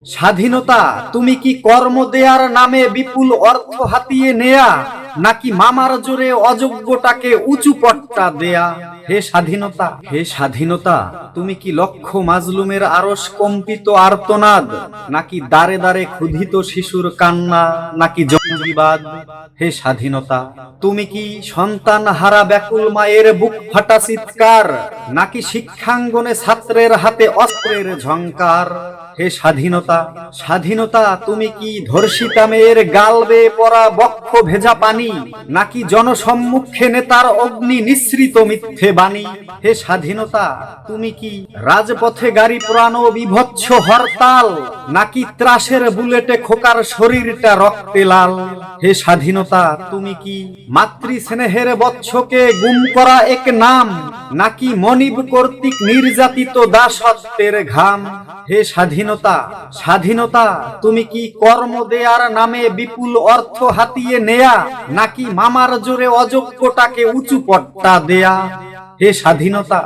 স্বাধীনতা তুমি কি কর্ম দেয়ার নামে বিপুল অর্থ হাতিয়ে নেয়া, নাকি মামার জোরে অযোগ্যটাকে উঁচু পট্টা দেয়া? হে স্বাধীনতা, হে স্বাধীনতা, তুমি কি লক্ষ মাজলুমের আরশ কম্পিত আর্তনাদ, নাকি দাঁড়ে দাঁড়ে ক্ষুধিত শিশুর কান্না, নাকি জঙ্গিবাদ? হে স্বাধীনতা, তুমি কি সন্তান হারা ব্যাকুল মায়ের বুক ফাটা চিৎকার, নাকি শিক্ষাঙ্গনে ছাত্রের হাতে অস্ত্রের ঝংকার? হে স্বাধীনতা, স্বাধীনতা তুমি কি ধর্ষিতা মেয়ের গাল বেয়ে পড়া বক্ষ ভেজা পানি, নাকি জনসম্মুখে নেতার অগ্নি নিঃসৃত মিথ্যে বাণী? হে স্বাধীনতা, তুমি কি রাজপথে গাড়ি পোড়ানো বিভৎস হরতাল, নাকি ত্রাসের বুলেটে খোকার শরীরটা রক্তে লাল? হে স্বাধীনতা, তুমি কি মাতৃ স্নেহের বৎসকে গুম করা এক নাম, নাকি মনিব কর্তৃক নির্যাতিত দাসত্বের ঘাম? হে স্বাধীনতা, স্বাধীনতা তুমি কি কর্ম দেয়ার নামে বিপুল অর্থ হাতিয়ে নেয়া, নাকি মামার জোরে অযোগ্যটাকে উঁচু পট্টা দেয়া? হে স্বাধীনতা।